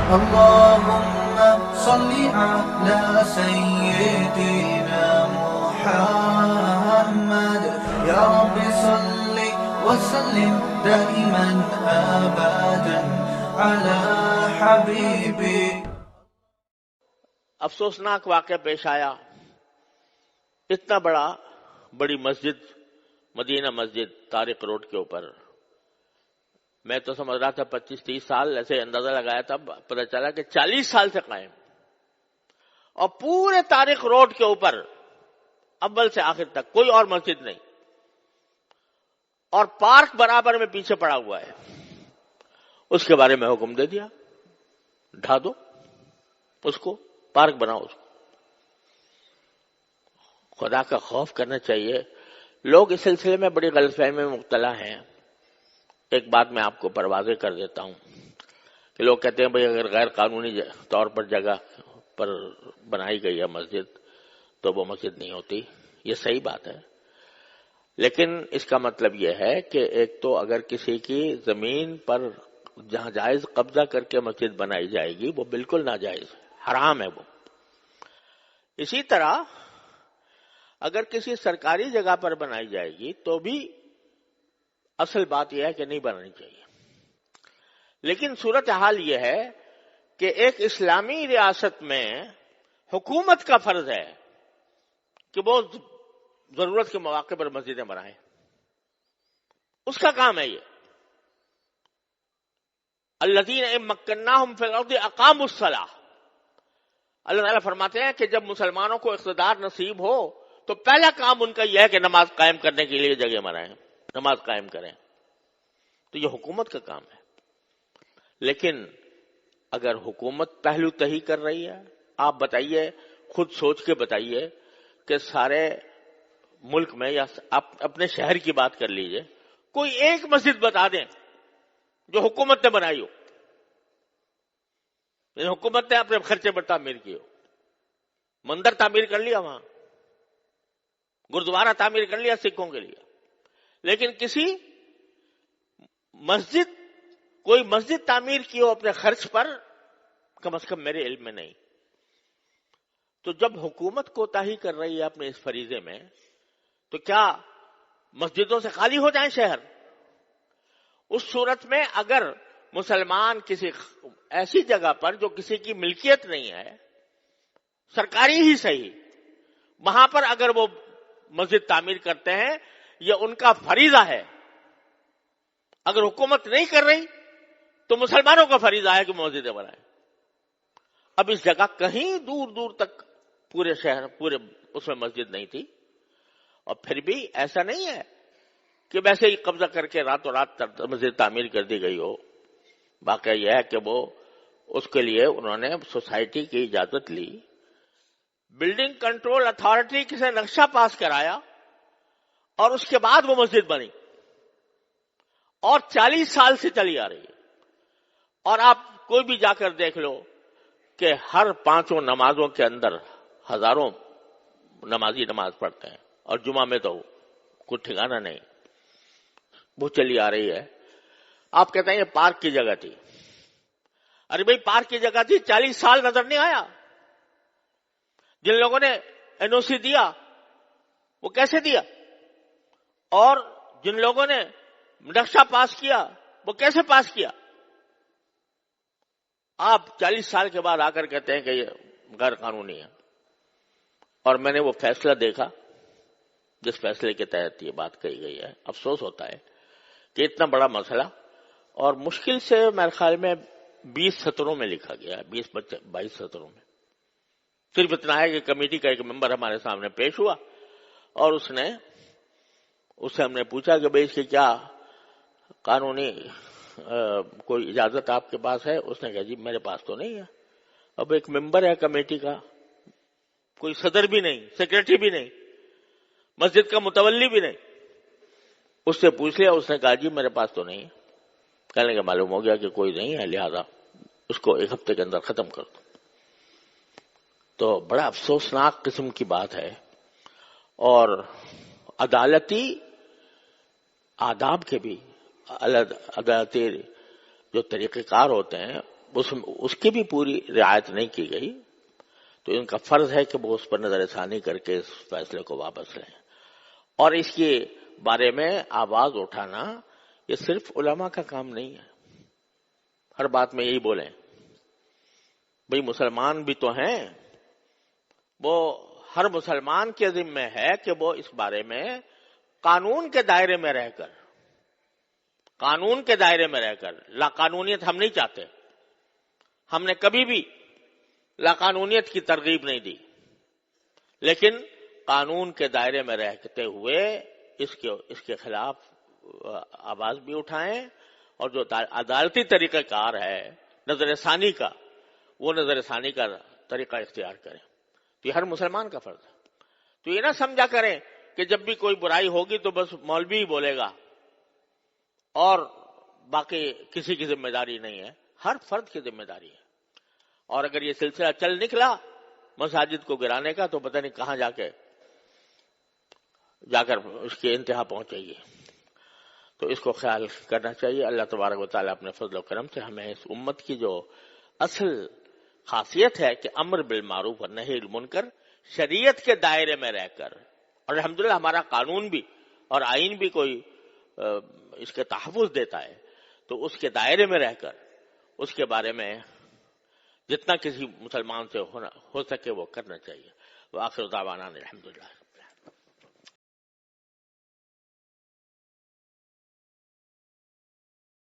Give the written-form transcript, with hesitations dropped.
اللهم صل على سيدنا محمد يا رب صل وسلم دائما أبدا على حبيبي. افسوسناک واقعہ پیش آیا. اتنا بڑی مسجد، مدینہ مسجد طارق روڈ کے اوپر، میں تو سمجھ رہا تھا 25-30 سال، ایسے اندازہ لگایا تھا، پتہ چلا کہ 40 سال سے قائم، اور پورے طارق روڈ کے اوپر اول سے آخر تک کوئی اور مسجد نہیں، اور پارک برابر میں پیچھے پڑا ہوا ہے. اس کے بارے میں حکم دے دیا، ڈھا دو اس کو، پارک بناؤ اس کو. خدا کا خوف کرنا چاہیے. لوگ اس سلسلے میں بڑی غلط فہمی میں مبتلا ہیں. ایک بات میں آپ کو واضح کر دیتا ہوں کہ لوگ کہتے ہیں بھئی اگر غیر قانونی طور پر جگہ پر بنائی گئی ہے مسجد تو وہ مسجد نہیں ہوتی. یہ صحیح بات ہے، لیکن اس کا مطلب یہ ہے کہ ایک تو اگر کسی کی زمین پر جہاں جائز قبضہ کر کے مسجد بنائی جائے گی وہ بالکل ناجائز ہے، حرام ہے وہ. اسی طرح اگر کسی سرکاری جگہ پر بنائی جائے گی تو بھی اصل بات یہ ہے کہ نہیں بنانی چاہیے. لیکن صورتحال یہ ہے کہ ایک اسلامی ریاست میں حکومت کا فرض ہے کہ وہ ضرورت کے مواقع پر مسجدیں بنائیں. اس کا کام ہے یہ. الذین ان مکناہم فی الارض اقاموا الصلاۃ. اللہ تعالیٰ فرماتے ہیں کہ جب مسلمانوں کو اقتدار نصیب ہو تو پہلا کام ان کا یہ ہے کہ نماز قائم کرنے کے لیے جگہ بنائیں، نماز قائم کریں. تو یہ حکومت کا کام ہے. لیکن اگر حکومت پہلو تہی کر رہی ہے، آپ بتائیے، خود سوچ کے بتائیے کہ سارے ملک میں یا اپنے شہر کی بات کر لیجئے، کوئی ایک مسجد بتا دیں جو حکومت نے بنائی ہو، یعنی حکومت نے اپنے خرچے پر تعمیر کی ہو. مندر تعمیر کر لیا، وہاں گردوارہ تعمیر کر لیا سکھوں کے لیے، لیکن کوئی مسجد تعمیر کی ہو اپنے خرچ پر، کم از کم میرے علم میں نہیں. تو جب حکومت کوتاہی کر رہی ہے اپنے اس فریضے میں تو کیا مسجدوں سے خالی ہو جائیں شہر؟ اس صورت میں اگر مسلمان کسی ایسی جگہ پر جو کسی کی ملکیت نہیں ہے، سرکاری ہی صحیح، وہاں پر اگر وہ مسجد تعمیر کرتے ہیں یہ ان کا فریضہ ہے. اگر حکومت نہیں کر رہی تو مسلمانوں کا فریضہ ہے کہ مسجدیں بنائیں. اب اس جگہ کہیں دور دور تک پورے شہر اس میں مسجد نہیں تھی، اور پھر بھی ایسا نہیں ہے کہ ویسے ہی قبضہ کر کے راتوں رات مسجد تعمیر کر دی گئی ہو. واقعہ یہ ہے کہ وہ اس کے لیے انہوں نے سوسائٹی کی اجازت لی، بلڈنگ کنٹرول اتھارٹی سے نقشہ پاس کرایا، اور اس کے بعد وہ مسجد بنی، اور 40 سال سے چلی آ رہی ہے. اور آپ کوئی بھی جا کر دیکھ لو کہ ہر 5 نمازوں کے اندر ہزاروں نمازی نماز پڑھتے ہیں، اور جمعہ میں تو کوئی ٹھکانہ نہیں، وہ چلی آ رہی ہے. آپ کہتے ہیں یہ پارک کی جگہ تھی. ارے بھائی پارک کی جگہ تھی، 40 سال نظر نہیں آیا. جن لوگوں نے این او سی دیا وہ کیسے دیا، اور جن لوگوں نے نقشہ پاس کیا وہ کیسے پاس کیا؟ آپ 40 سال کے بعد آ کر کہتے ہیں کہ یہ غیر قانونی ہے. اور میں نے وہ فیصلہ دیکھا جس فیصلے کے تحت یہ بات کہی گئی ہے. افسوس ہوتا ہے کہ اتنا بڑا مسئلہ، اور مشکل سے میرے خیال میں 20 سطروں میں لکھا گیا ہے، 22 سطروں میں. صرف اتنا ہے کہ کمیٹی کا ایک ممبر ہمارے سامنے پیش ہوا، اور اس سے ہم نے پوچھا کہ بھئی اس کی کیا قانونی کوئی اجازت آپ کے پاس ہے؟ اس نے کہا جی میرے پاس تو نہیں ہے. اب ایک ممبر ہے کمیٹی کا، کوئی صدر بھی نہیں، سیکریٹری بھی نہیں، مسجد کا متولی بھی نہیں. اس سے پوچھ لیا، اس نے کہا جی میرے پاس تو نہیں ہے. کہنے کا معلوم ہو گیا کہ کوئی نہیں ہے، لہذا اس کو 1 ہفتے کے اندر ختم کر دو. تو بڑا افسوسناک قسم کی بات ہے. اور عدالتی آداب کے بھی عدالتی جو طریقہ کار ہوتے ہیں اس کی بھی پوری رعایت نہیں کی گئی تو ان کا فرض ہے کہ وہ اس پر نظر ثانی کر کے اس فیصلے کو واپس لیں. اور اس کے بارے میں آواز اٹھانا یہ صرف علماء کا کام نہیں ہے. ہر بات میں یہی بولیں بھئی مسلمان بھی تو ہیں، وہ ہر مسلمان کے ذمہ ہے کہ وہ اس بارے میں قانون کے دائرے میں رہ کر لا قانونیت ہم نہیں چاہتے. ہم نے کبھی بھی لا قانونیت کی ترغیب نہیں دی، لیکن قانون کے دائرے میں رہتے ہوئے اس کے خلاف آواز بھی اٹھائیں، اور جو عدالتی طریقہ کار ہے نظر ثانی کا، وہ نظر ثانی کا طریقہ اختیار کریں. تو یہ ہر مسلمان کا فرض ہے. تو یہ نہ سمجھا کریں کہ جب بھی کوئی برائی ہوگی تو بس مولوی ہی بولے گا اور باقی کسی کی ذمہ داری نہیں ہے. ہر فرد کی ذمہ داری ہے. اور اگر یہ سلسلہ چل نکلا مساجد کو گرانے کا تو پتہ نہیں کہاں جا کر اس کی انتہا پہنچے گی. تو اس کو خیال کرنا چاہیے. اللہ تبارک و تعالیٰ اپنے فضل و کرم سے ہمیں اس امت کی جو اصل خاصیت ہے کہ امر بالمعروف اور نہی عن المنکر شریعت کے دائرے میں رہ کر، اور الحمدللہ ہمارا قانون بھی اور آئین بھی کوئی اس کے تحفظ دیتا ہے، تو اس کے دائرے میں رہ کر اس کے بارے میں جتنا کسی مسلمان سے ہو سکے وہ کرنا چاہیے. وآخر دعوانا الحمدللہ.